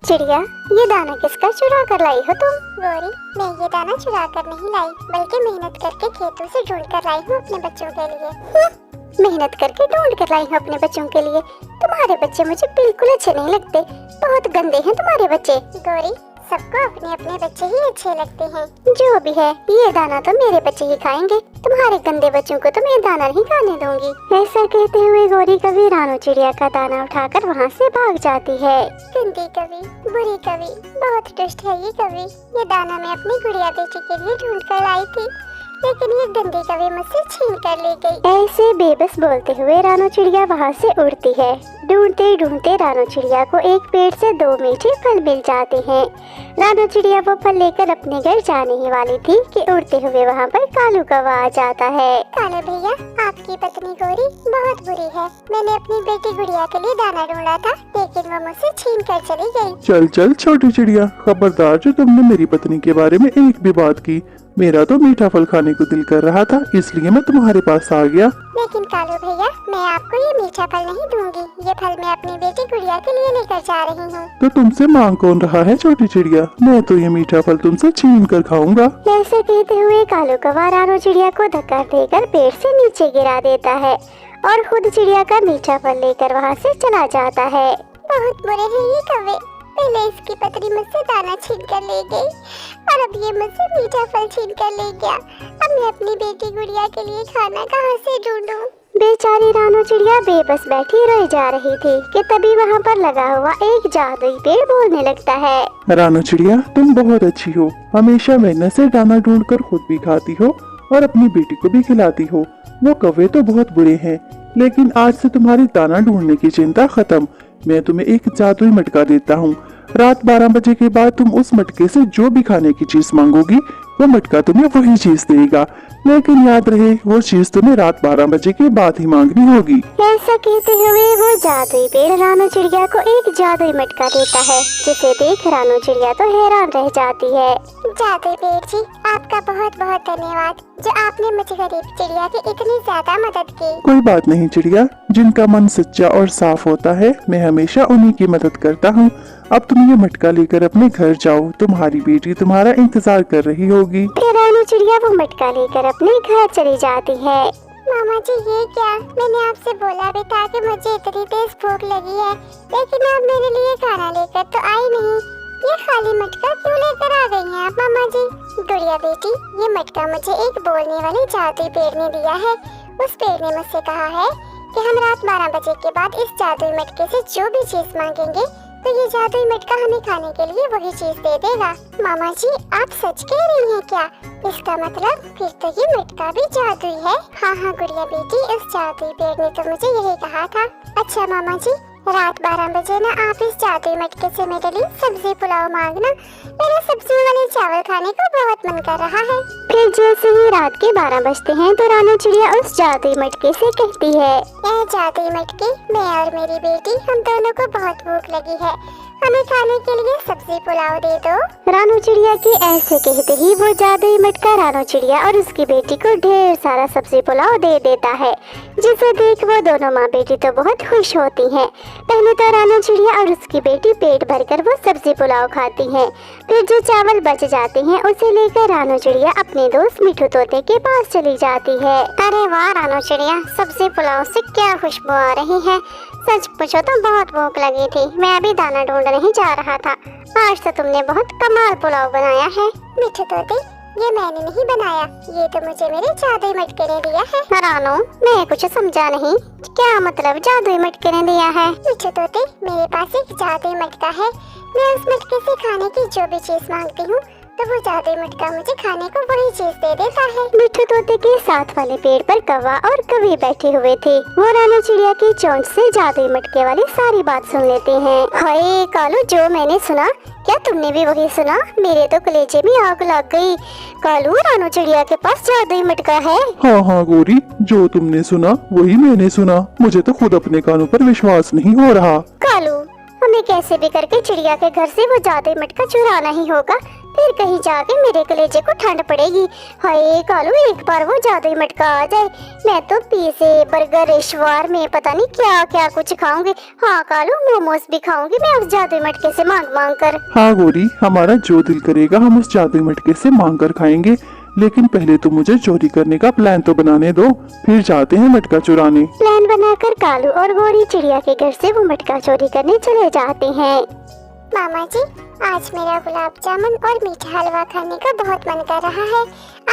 चिड़िया, ये दाना किसका चुरा कर लाई हो तुम? गौरी, मैं ये दाना चुरा कर नहीं लाई, बल्कि मेहनत करके खेतों से ढूंढ कर लाई हूँ अपने बच्चों के लिए। मेहनत करके ढूंढ कर लाई हूँ अपने बच्चों के लिए? तुम्हारे बच्चे मुझे बिल्कुल अच्छे नहीं लगते, बहुत गंदे हैं तुम्हारे बच्चे। गौरी, सबको अपने अपने बच्चे ही अच्छे लगते हैं। जो भी है, ये दाना तो मेरे बच्चे ही खाएंगे, तुम्हारे गंदे बच्चों को तो मैं दाना नहीं खाने दूंगी। ऐसा कहते हुए गौरी कवि रानू चिड़िया का दाना उठाकर वहाँ से भाग जाती है। गंदी कवि, बुरी कवि, बहुत दुष्ट है ये कवि। ये दाना मैं अपनी गुड़िया बेटी के लिए ढूंढ कर लाई थी, लेकिन ये गंदी कवि मुझसे छीन कर ले गई। ऐसे बेबस बोलते हुए रानू चिड़िया वहाँ से उड़ती है। ढूंढते ढूंढते रानू चिड़िया को एक पेड़ से 2 मीठे फल मिल जाते हैं। रानू चिड़िया वो फल लेकर अपने घर जाने ही वाली थी कि उड़ते हुए वहाँ पर कालू कौवा आ जाता है। कालू भैया, आपकी पत्नी गौरी बहुत बुरी है। मैंने अपनी बेटी गुड़िया के लिए दाना ढूंढा था, लेकिन वो मुझसे छीन कर चली गई। चल चल छोटी चिड़िया, खबरदार जो तुमने मेरी पत्नी के बारे में एक भी बात की। मेरा तो मीठा फल खाने को दिल कर रहा था, इसलिए मैं तुम्हारे पास आ गया। लेकिन कालू भैया, मैं आपको ये मीठा फल नहीं दूंगी। ये फल मैं अपनी बेटी गुड़िया के लिए लेकर जा रही हूँ। तो तुमसे मांग कौन रहा है छोटी चिड़िया? मैं तो ये मीठा फल तुमसे छीन कर खाऊंगा। ऐसे कहते हुए कालू कौवा रानू चिड़िया को धक्का देकर पेड़ से नीचे गिरा देता है और खुद चिड़िया का मीठा फल लेकर वहाँ से चला जाता है। बहुत बुरे हैं ये कौवे, पहले इसकी पत्नी मुझसे दाना छीन कर ले गई और अब ये मुझसे मीठा फल छीन कर ले गया। अब मैं अपनी बेटी गुड़िया के लिए खाना कहाँ से ढूंढूं? बेचारी रानू चिड़िया बेबस बैठी रह जा रही थी कि तभी वहाँ पर लगा हुआ एक जादुई पेड़ बोलने लगता है। रानू चिड़िया, तुम बहुत अच्छी हो। हमेशा मेहनत से दाना ढूंढकर खुद भी खाती हो और अपनी बेटी को भी खिलाती हो। वो कौवे तो बहुत बुरे हैं, लेकिन आज से तुम्हारी दाना ढूंढने की चिंता खत्म। मैं तुम्हें एक जादुई मटका देता हूँ। रात 12 बजे के बाद तुम उस मटके से जो भी खाने की चीज मांगोगी, वो मटका तुम्हें वही चीज देगा। लेकिन याद रहे, वो चीज तुम्हें रात 12 बजे के बाद ही मांगनी होगी। ऐसा कहते हुए वो जादुई पेड़ रानू चिड़िया को एक जादुई मटका देता है, जिसे देख रानू चिड़िया तो हैरान रह जाती है। जादुई पेड़ जी, आपका बहुत बहुत धन्यवाद, जो आपने मुझे गरीब चिड़िया की इतनी ज्यादा मदद की। कोई बात नहीं चिड़िया, जिनका मन सच्चा और साफ होता है, मैं हमेशा उन्हीं की मदद करता हूँ। अब तुम ये मटका लेकर अपने घर जाओ, तुम्हारी बेटी तुम्हारा इंतजार कर रही होगी। फिर रानू चिड़िया वो मटका लेकर अपने घर चली जाती है। मामा जी, ये क्या? मैंने आपसे बोला भी था कि मुझे इतनी तेज भूख लगी है, लेकिन आप मेरे लिए खाना लेकर तो आई नहीं। ये खाली मटका क्यों लेकर आ गई हैं आप मामा जी? गुड़िया बेटी, ये मटका मुझे एक बोलने वाले जादुई पेड़ ने दिया है। उस पेड़ ने मुझसे कहा है कि हम रात 12 बजे के बाद इस जादुई मटके से जो भी चीज मांगेंगे, तो ये जादुई मटका हमें खाने के लिए वही चीज दे देगा। मामा जी, आप सच कह रही हैं क्या? इसका मतलब फिर तो ये मटका भी जादुई है। हाँ हाँ गुड़िया बेटी, इस जादुई पेड़ ने तो मुझे यही कहा था। अच्छा मामा जी, रात 12 बजे ना आप इस जादुई मटके से मेरे लिए सब्जी पुलाव मांगना। मेरा सब्जी वाले चावल खाने को बहुत मन कर रहा है। फिर जैसे ही रात के 12 बजते हैं तो रानू चिड़िया उस जादुई मटके से कहती है, ए जादुई मटके, मैं और मेरी बेटी, हम दोनों को बहुत भूख लगी है, हमें खाने के लिए सब्जी पुलाव दे दो। रानू चिड़िया के ऐसे कहते ही वो जादुई मटका रानू चिड़िया और उसकी बेटी को ढेर सारा सब्जी पुलाव दे देता है, जिसे देख वो दोनों माँ बेटी तो बहुत खुश होती हैं। पहले तो रानू चिड़िया और उसकी बेटी पेट भरकर वो सब्जी पुलाव खाती हैं। फिर जो चावल बच जाते हैं उसे लेकर रानू चिड़िया अपने दोस्त मिठू तोते के पास चली जाती है। अरे वाह रानू चिड़िया, सब्जी पुलाव से क्या खुशबू आ रही है। सच पूछो तो बहुत भूख लगी थी, मैं अभी दाना ढूंढने ही जा रहा था। आज तो तुमने बहुत कमाल पुलाव बनाया है। मिठू तोते, ये मैंने नहीं बनाया, ये तो मुझे मेरे जादुई मटके ने दिया है। रानू, मैं कुछ समझा नहीं, क्या मतलब जादुई मटके ने दिया है? मिठू तोते, मेरे पास एक जादुई मटका है। मैं उस मटके से खाने की जो भी चीज मांगती हूँ, तो वो जादुई मटका मुझे खाने को वही चीज दे देता है। मिठू तोते के साथ वाले पेड़ पर कौवा और कवि बैठे हुए थे। वो रानू चिड़िया की चोंच से जादुई मटके वाली सारी बात सुन लेते हैं। हाय कालू, जो मैंने सुना, क्या तुमने भी वही सुना? मेरे तो कलेजे में आग लग गई। कालू, रानू चिड़िया के पास जादुई मटका है। हाँ हाँ गौरी, जो तुमने सुना वही मैंने सुना। मुझे तो खुद अपने कानों पर विश्वास नहीं हो रहा। कालू, हमें कैसे भी करके चिड़िया के घर से वो जादुई मटका चुराना ही होगा, फिर कहीं जाके मेरे कलेजे को ठंड पड़ेगी। हाय कालू, एक बार वो जादुई मटका आ जाए, मैं तो पिज़्ज़े बर्गर शवार में पता नहीं क्या क्या कुछ खाऊंगी। हाँ कालू, मोमोज भी खाऊंगी मैं उस जादुई मटके से मांग मांग कर। हाँ गौरी, हमारा जो दिल करेगा हम उस जादुई मटके से मांग कर खाएंगे, लेकिन पहले तो मुझे चोरी करने का प्लान तो बनाने दो, फिर जाते हैं मटका चुराने। प्लान बनाकर कालू और गौरी चिड़िया के घर से वो मटका चोरी करने चले जाते हैं। मामा जी, आज मेरा गुलाब जामुन और मीठा हलवा खाने का बहुत मन कर रहा है।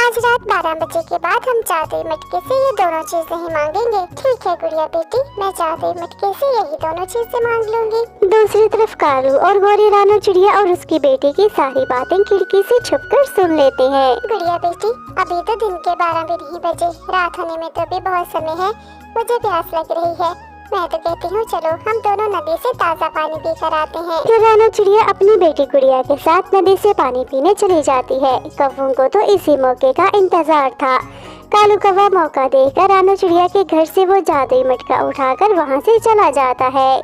आज रात 12 बजे के बाद हम जादुई मटके से ये दोनों चीजें ही मांगेंगे। ठीक है गुड़िया बेटी, मैं जादुई मटके से यही दोनों चीजें मांग लूंगी। दूसरी तरफ कालू और गौरी रानू चिड़िया और उसकी बेटी की सारी बातें खिड़की से छुपकर सुन लेते हैं। गुड़िया बेटी, अभी तो दिन के 12 भी नहीं बजे, रात होने में तो भी बहुत समय है, मुझे प्यास लग रही है। मैं तो कहती हूँ चलो हम दोनों नदी से ताज़ा पानी पी कर आते हैं। फिर रानू चिड़िया अपनी बेटी गुड़िया के साथ नदी से पानी पीने चली जाती है। कौवों को तो इसी मौके का इंतजार था। कालू कौवा मौका देकर रानू चिड़िया के घर से वो जादुई मटका उठाकर वहाँ से चला जाता है।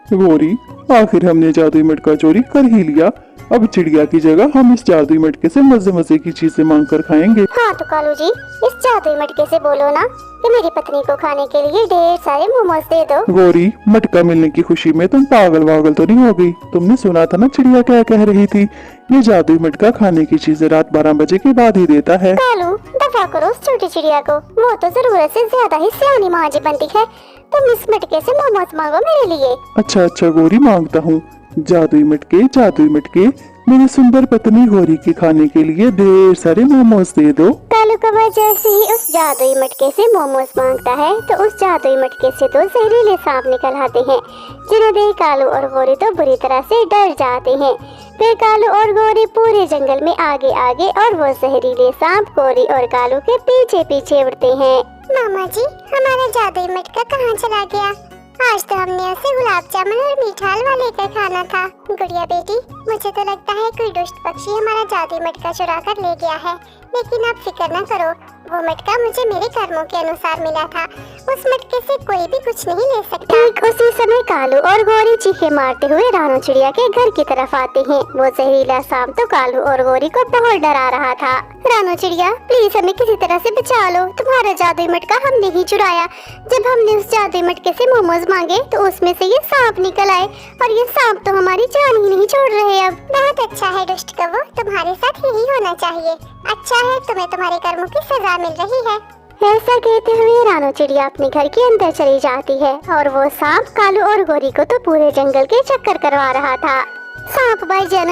गौरी, आखिर हमने जादुई मटका चोरी कर ही लिया। अब चिड़िया की जगह हम इस जादुई मटके से मजे मजे की चीजें मांग कर खाएंगे। हाँ तो कालू जी, इस जादुई मटके से बोलो ना कि मेरी पत्नी को खाने के लिए ढेर सारे मोमोज दे दो। गौरी, मटका मिलने की खुशी में तुम पागल वागल तो नहीं हो गई? तुमने सुना था ना चिड़िया क्या कह रही थी? ये जादुई मटका खाने की चीजें रात 12 बजे के बाद ही देता है। कालू, दफा करो उस छोटी चिड़िया को, वो तो जरूरत से ज्यादा ही सियानी माजी बनती है। तुम इस मटके से मोमोज मांगो मेरे लिए। अच्छा अच्छा गौरी, मांगता हूँ। जादुई मटके, मेरी सुंदर पत्नी गौरी के खाने के लिए ढेर सारे मोमोज दे दो। कालू कौवा जैसे ही उस जादुई मटके से मोमोज मांगता है तो उस जादुई मटके से 2 जहरीले सांप निकल आते हैं, जिन्हें देख कालू और गौरी तो बुरी तरह से डर जाते हैं। फिर कालू और गौरी पूरे जंगल में आगे आगे और वो जहरीले सांप गौरी और कालू के पीछे पीछे उड़ते हैं। मामा जी, हमारा जादुई मटका कहाँ चला गया? आज तो हमने उसे गुलाब जामुन और मीठा हलवा लेकर खाना था। गुड़िया बेटी, मुझे तो लगता है कोई दुष्ट पक्षी हमारा जादुई मटका चुरा कर ले गया है, लेकिन आप फिक्र न करो, वो मटका मुझे मेरे कर्मों के अनुसार मिला था। उस मटके से कोई भी कुछ नहीं ले सकता। ठीक उसी समय कालू और गौरी चीखे मारते हुए रानू चिड़िया के घर की तरफ आते हैं। वो जहरीला सांप तो कालू और गौरी को बहुत डरा रहा था। रानू चिड़िया, प्लीज हमें किसी तरह से बचा लो, तुम्हारा जादुई मटका हमने ही चुराया। जब हमने उस जादुई मटके से मोमोज मांगे तो उसमें से ये सांप निकल आए, और ये सांप तो हमारी जान ही नहीं छोड़ रहे। अब बहुत अच्छा है दुष्ट कौवो, तुम्हारे साथ यही होना चाहिए। अच्छा है, तुम्हें तुम्हारे कर्मों की सजा मिल रही है। ऐसा कहते हुए रानू चिड़िया अपने घर के अंदर चली जाती है, और वो सांप कालू और गौरी को तो पूरे जंगल के चक्कर करवा रहा था। सांप भाईजान,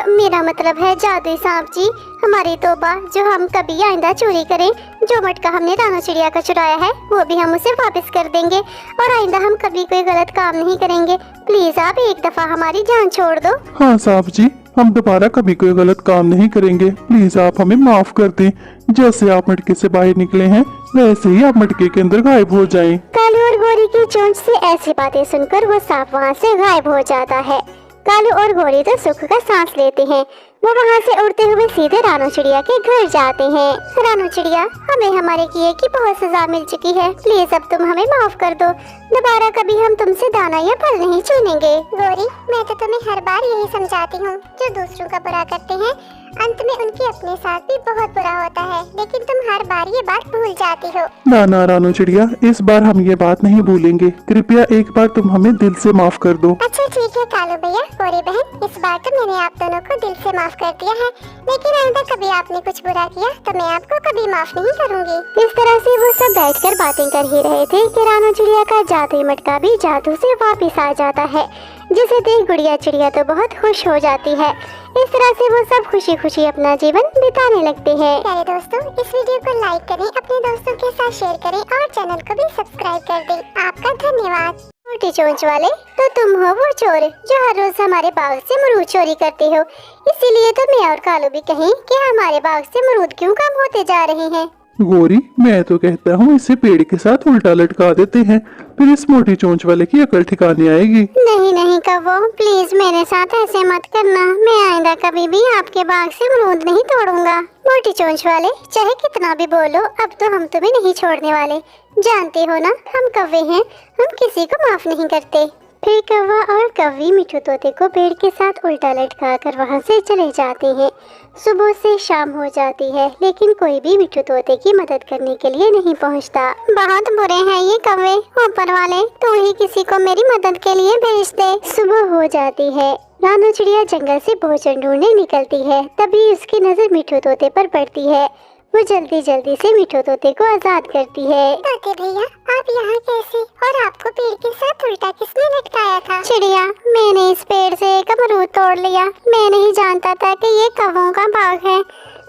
मेरा मतलब है जादुई सांप जी, हमारी तौबा, जो हम कभी आइंदा चोरी करें, जो मटका हमने रानू चिड़िया का चुराया है वो भी हम उसे वापस कर देंगे, और आइंदा हम कभी कोई गलत काम नहीं करेंगे। प्लीज आप एक दफा हमारी जान छोड़ दो। हाँ सांप जी, हम दोबारा कभी कोई गलत काम नहीं करेंगे, प्लीज आप हमें माफ कर दें। जैसे आप मटके से बाहर निकले हैं वैसे ही आप मटके के अंदर गायब हो जाएं। कालू और गौरी की चोंच से ऐसी बातें सुनकर वो सांप वहाँ से गायब हो जाता है। कालू और गौरी तो सुख का सांस लेते हैं। वो वहाँ से उड़ते हुए सीधे रानू चिड़िया के घर जाते हैं। रानू चिड़िया, हमें हमारे किए की बहुत सजा मिल चुकी है, प्लीज अब तुम हमें माफ कर दो, दोबारा कभी हम तुमसे दाना या फल नहीं छीनेंगे। गौरी, मैं तो तुम्हें हर बार यही समझाती हूँ, जो दूसरों का बुरा करते हैं अंत में उनके अपने साथ भी बहुत बुरा होता है, लेकिन तुम हर बार ये बात भूल जाती हो। ना ना रानू चिड़िया, इस बार हम ये बात नहीं भूलेंगे, कृपया एक बार तुम हमें दिल से माफ कर दो। अच्छा ठीक है कालू भैया, गौरी बहन, इस बार तो मैंने आप दोनों को दिल से माफ कर दिया है, लेकिन आइंदा कभी आपने कुछ बुरा किया तो मैं आपको कभी माफ नहीं करूंगी। इस तरह से वो सब बैठकर बातें कर ही रहे थे कि रानू चिड़िया का जादुई मटका भी जादू से वापस आ जाता है, जिसे देख गुड़िया चिड़िया तो बहुत खुश हो जाती है। इस तरह से वो सब खुशी खुशी अपना जीवन बिताने लगते हैं। प्यारे दोस्तों, इस वीडियो को लाइक करें, अपने दोस्तों के साथ शेयर करें और चैनल को भी सब्सक्राइब कर दें। आपका धन्यवाद। छोटी चोंच वाले, तो तुम हो वो चोर जो हर रोज हमारे बाग से अमरूद चोरी करते हो, इसीलिए तो मैं और कालू भी कहें कि हमारे बाग से अमरूद क्यों कम होते जा रहे हैं। गौरी, मैं तो कहता हूँ इसे पेड़ के साथ उल्टा लटका देते हैं, फिर इस मोटी चोंच वाले की अकल ठिकाने आएगी। नहीं नहीं कौवो, प्लीज मेरे साथ ऐसे मत करना, मैं आइंदा कभी भी आपके बाग से अमरूद नहीं तोड़ूंगा। मोटी चोंच वाले, चाहे कितना भी बोलो, अब तो हम तुम्हें नहीं छोड़ने वाले। जानते हो ना, हम कौवे हैं, हम किसी को माफ नहीं करते। फिर कौवा और कौवी मिठू तोते को पेड़ के साथ उल्टा लटका कर वहाँ से चले जाते हैं। सुबह से शाम हो जाती है, लेकिन कोई भी मिठू तोते की मदद करने के लिए नहीं पहुँचता। बहुत बुरे हैं ये कौवे, ऊपर वाले तू ही किसी को मेरी मदद के लिए भेज दे। सुबह हो जाती है। रानू चिड़िया जंगल से भोजन ढूंढने निकलती है। तभी उसकी नजर मिठू तोते पर पड़ती है। वो जल्दी जल्दी से मिठू तोते को आजाद करती है। तोते भैया, आप यहाँ कैसे? और आपको पेड़ के साथ उल्टा किसने लटकाया था? चिड़िया, मैंने इस पेड़ से एक अमरूद तोड़ लिया। मैं नहीं जानता था कि ये कौवों का बाग है,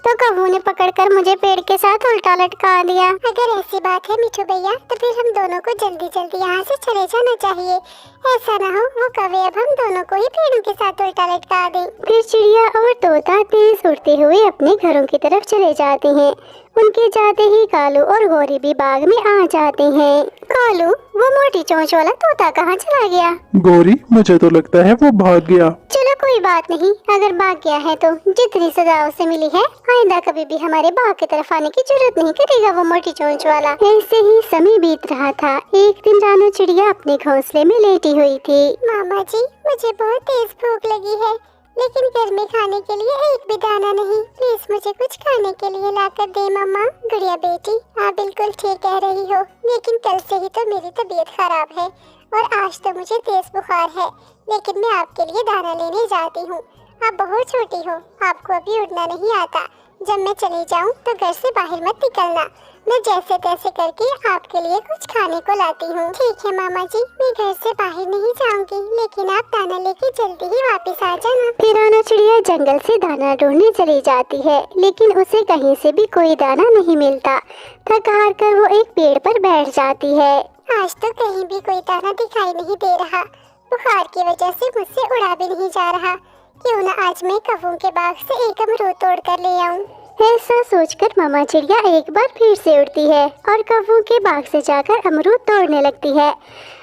तो कौवों ने पकड़कर मुझे पेड़ के साथ उल्टा लटका दिया। अगर ऐसी बात है मिठू भैया, तो फिर हम दोनों को जल्दी जल्दी यहाँ से चले जाना चाहिए। ऐसा ना हो वो कौवे अब हम दोनों को ही पेड़ों के साथ उल्टा लटका दें। फिर चिड़िया और तोता तेज उड़ते हुए अपने घरों की तरफ चले जाते हैं। उनके जाते ही कालू और गौरी भी बाग में आ जाते हैं। कालू, वो मोटी चोंच वाला तोता कहाँ चला गया? गौरी, मुझे तो लगता है वो भाग गया। चलो कोई बात नहीं, अगर भाग गया है तो जितनी सजा उसे मिली है, आइंदा कभी भी हमारे बाग की तरफ आने की जरूरत नहीं करेगा वो मोटी चोंच वाला। ऐसे ही समय बीत रहा था। एक दिन रानू चिड़िया अपने घोंसले में लेटी हुई थी। मामा जी, मुझे बहुत तेज भूख लगी है, लेकिन घर में खाने के लिए एक भी दाना नहीं। प्लीज मुझे कुछ खाने के लिए लाकर दे मम्मा। गुड़िया बेटी, आप बिल्कुल ठीक कह रही हो, लेकिन कल से ही तो मेरी तबीयत खराब है और आज तो मुझे तेज बुखार है। लेकिन मैं आपके लिए दाना लेने जाती हूँ। आप बहुत छोटी हो, आपको अभी उड़ना नहीं आता। जब मैं चली जाऊँ तो घर से बाहर मत निकलना। मैं जैसे तैसे करके आपके लिए कुछ खाने को लाती हूँ। ठीक है मामा जी, मैं घर से बाहर नहीं जाऊंगी, लेकिन आप दाना लेके जल्दी ही वापस आ जाना। फिर रानू चिड़िया जंगल से दाना ढूंढने चली जाती है, लेकिन उसे कहीं से भी कोई दाना नहीं मिलता। थक हार कर वो एक पेड़ पर बैठ जाती है। आज तो कहीं भी कोई दाना दिखाई नहीं दे रहा। बुखार की वजह से मुझसे उड़ा भी नहीं जा रहा। क्यों न आज मैं कौवों के बाग से एक अमरूद तोड़ कर ले आऊं। ऐसा सोचकर मामा चिड़िया एक बार फिर से उड़ती है और कौवों के बाग से जाकर अमरूद तोड़ने लगती है।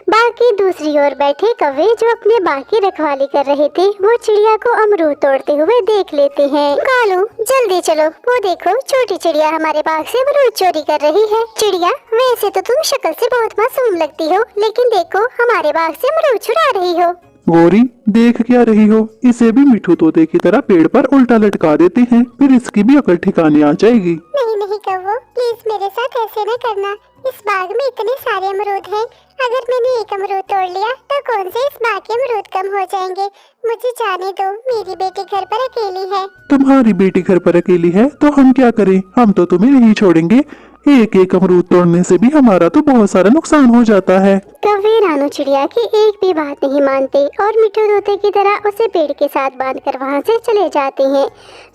बाग की दूसरी ओर बैठे कौवे जो अपने बाग की रखवाली कर रहे थे, वो चिड़िया को अमरूद तोड़ते हुए देख लेते हैं। कालू, जल्दी चलो, वो देखो छोटी चिड़िया हमारे बाग से अमरूद चोरी कर रही है। चिड़िया, वैसे तो तुम शक्ल से बहुत मासूम लगती हो, लेकिन देखो हमारे बाग से अमरूद चुरा रही हो। गौरी, देख क्या रही हो? इसे भी मिठू तोते की तरह पेड़ पर उल्टा लटका देते हैं, फिर इसकी भी अकल ठिकाने आ जाएगी। नहीं नहीं कौवो, प्लीज मेरे साथ ऐसे न करना। इस बाग में इतने सारे अमरूद हैं, अगर मैंने एक अमरूद तोड़ लिया तो कौन से इस बाग के अमरूद कम हो जाएंगे। मुझे जाने दो, मेरी बेटी घर पर अकेली है। तुम्हारी बेटी घर पर अकेली है तो हम क्या करें? हम तो तुम्हें नहीं छोड़ेंगे। एक एक अमरूद तोड़ने से भी हमारा तो बहुत सारा नुकसान हो जाता है। कौवे रानू चिड़िया की एक भी बात नहीं मानते और मिठू तोते की तरह उसे पेड़ के साथ बांधकर वहाँ से चले जाते हैं।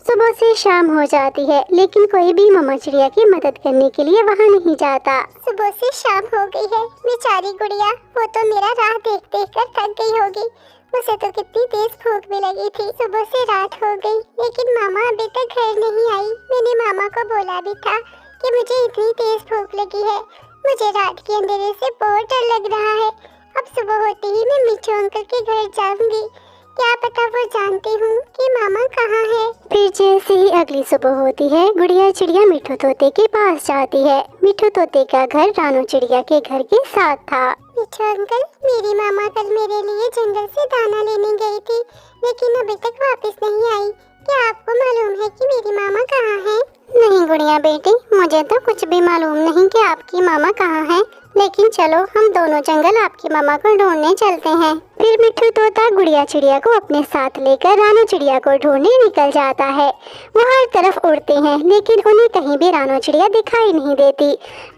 सुबह से शाम हो जाती है, लेकिन कोई भी मामा चिड़िया की मदद करने के लिए वहाँ नहीं जाता। सुबह से शाम हो गई है। बेचारी गुड़िया, वो तो मेरा राह देख देख कर थक गई होगी। उसे तो कितनी तेज भूख भी लगी थी। सुबह से रात हो गई, लेकिन मामा अभी तक घर नहीं आई। मैंने मामा को बोला भी था कि मुझे इतनी तेज भूख लगी है। मुझे रात के अंधेरे से बहुत डर लग रहा है। अब सुबह होते ही मैं मिठू अंकल के घर जाऊंगी। क्या पता वो जानती हूँ कि मामा कहाँ है। फिर जैसे ही अगली सुबह होती है, गुड़िया चिड़िया मिठू तोते के पास जाती है। मिठू तोते का घर रानू चिड़िया के घर के साथ था। मिठू अंकल, मेरी मामा कल मेरे लिए जंगल से दाना लेने गई थी, लेकिन अभी तक वापस नहीं आई। क्या आपको मालूम है कि मेरी मामा कहाँ है? नहीं गुड़िया बेटी, मुझे तो कुछ भी मालूम नहीं कि आपकी मामा कहाँ है, लेकिन चलो हम दोनों जंगल आपकी मामा को ढूंढने चलते हैं। फिर मिठू तोता गुड़िया चिड़िया को अपने साथ लेकर रानू चिड़िया को ढूंढने निकल जाता है। वो हर तरफ उड़ते हैं, लेकिन उन्हें कहीं भी रानू चिड़िया दिखाई नहीं देती।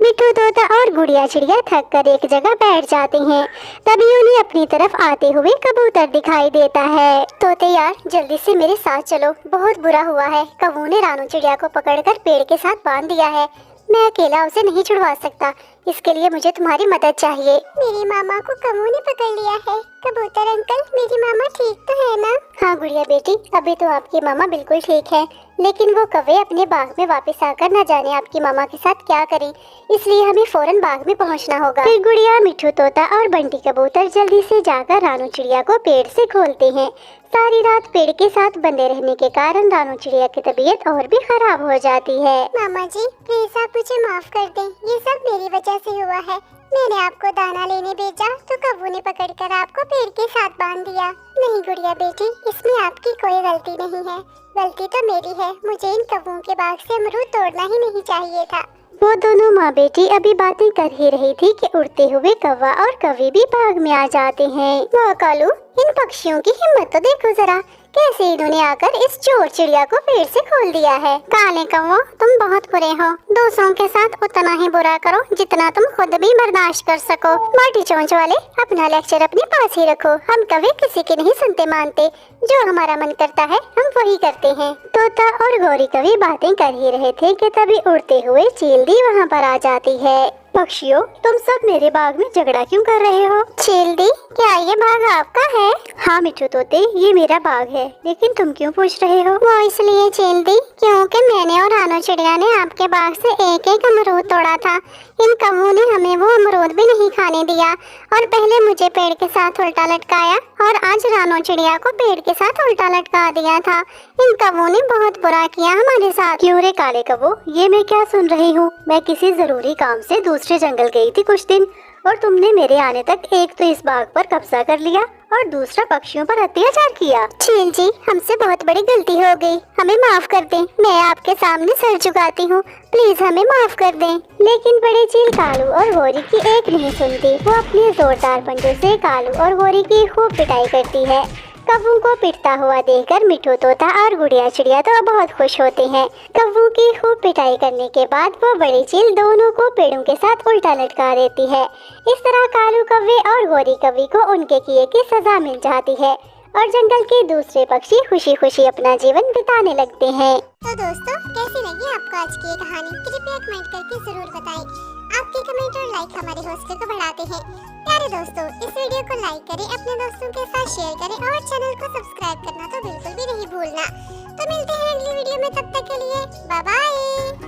मिठू तोता और गुड़िया चिड़िया थक कर एक जगह बैठ जाते हैं। तभी उन्हें अपनी तरफ आते हुए कबूतर दिखाई देता है। तोते यार, जल्दी से मेरे साथ चलो, बहुत बुरा हुआ है। कौवों ने रानू चिड़िया को पकड़कर पेड़ के साथ बांध दिया है। मैं अकेला उसे नहीं छुड़वा सकता, इसके लिए मुझे तुम्हारी मदद चाहिए। मेरी मामा को कौवों ने पकड़ लिया है। कबूतर अंकल, मेरी मामा ठीक तो है ना? हाँ गुड़िया बेटी, अभी तो आपकी मामा बिल्कुल ठीक है, लेकिन वो कौवे अपने बाग में वापस आकर न जाने आपकी मामा के साथ क्या करें, इसलिए हमें फौरन बाग में पहुंचना होगा। फिर गुड़िया, मिठू तोता और बंटी कबूतर जल्दी से जाकर रानू चिड़िया को पेड़ से खोलते हैं। सारी रात पेड़ के साथ बंधे रहने के कारण रानू चिड़िया की तबीयत और भी खराब हो जाती है। मामा जी, प्लीज आप मुझे माफ कर दें, ये सब मेरी वजह से हुआ है। मैंने आपको दाना लेने भेजा तो कव्वू ने पकड़कर आपको पेड़ के साथ बांध दिया। नहीं गुड़िया बेटी, इसमें आपकी कोई गलती नहीं है, गलती तो मेरी है। मुझे इन कव्वों के बाग से अमरूद तोड़ना ही नहीं चाहिए था। वो दोनों माँ बेटी अभी बातें कर ही रही थी कि उड़ते हुए कौवा और कौवी भी बाग में आ जाते हैं। वाह कालू, इन पक्षियों की हिम्मत तो देखो जरा, कैसे इन्होंने आकर इस चोर चिड़िया को पेड़ से खोल दिया है। काले कौवा, तुम बहुत बुरे हो। दूसरों के साथ उतना ही बुरा करो जितना तुम खुद भी बर्दाश्त कर सको। मोटी चोंच वाले, अपना लेक्चर अपने पास ही रखो। हम कभी किसी की नहीं सुनते मानते, जो हमारा मन करता है हम वही करते हैं। तोता और गौरी कभी बातें कर ही रहे थे कि तभी उड़ते हुए चीलदी वहाँ पर आ जाती है। पक्षियों, तुम सब मेरे बाग में झगड़ा क्यों कर रहे हो? चीलदी, क्या ये बाग आपका है? हाँ मिठू तोते, ये मेरा बाग है, लेकिन तुम क्यों पूछ रहे हो? वो इसलिए चीलदी, क्योंकि मैंने और रानो चिड़िया ने आपके बाग से एक एक अमरूद तोड़ा था। इन कौवों ने हमें वो अमरूद भी नहीं खाने दिया और पहले मुझे पेड़ के साथ उल्टा लटकाया और आज रानो चिड़िया को पेड़ के साथ उल्टा लटका दिया था। इन कौवों ने बहुत बुरा किया हमारे साथ। क्यों रे काले कौवो, ये मैं क्या सुन रही हूँ? मैं किसी जरूरी काम से दूसरे जंगल गई थी कुछ दिन, और तुमने मेरे आने तक एक तो इस बाग पर कब्जा कर लिया और दूसरा पक्षियों पर अत्याचार किया। चील जी, हमसे बहुत बड़ी गलती हो गई, हमें माफ कर दें। मैं आपके सामने सर झुकाती हूँ, प्लीज हमें माफ कर दें। लेकिन बड़े चील कालू और गौरी की एक नहीं सुनती। वो अपने जोरदार पंजों से कालू और गौरी की खूब पिटाई करती है। कौवों को पिटता हुआ देखकर मिठू तोता और गुड़िया चिड़िया तो बहुत खुश होते हैं। कौवों की खूब पिटाई करने के बाद वो बड़ी चील दोनों को पेड़ों के साथ उल्टा लटका देती है। इस तरह कालू कौवे और गौरी कौवी को उनके किए की सजा मिल जाती है और जंगल के दूसरे पक्षी खुशी खुशी अपना जीवन बिताने लगते हैं। तो दोस्तों, कैसी लगी आपको आज की ये कहानी? कृपया कमेंट करके जरूर बताएं। आपके कमेंट और लाइक हमारे हौसले को बढ़ाते हैं। प्यारे दोस्तों, इस वीडियो को लाइक करें, अपने दोस्तों के साथ शेयर करें और चैनल को सब्सक्राइब करना तो बिल्कुल भी नहीं भूलना। तो मिलते हैं अगली वीडियो में, तब तक के लिए बाय बाय।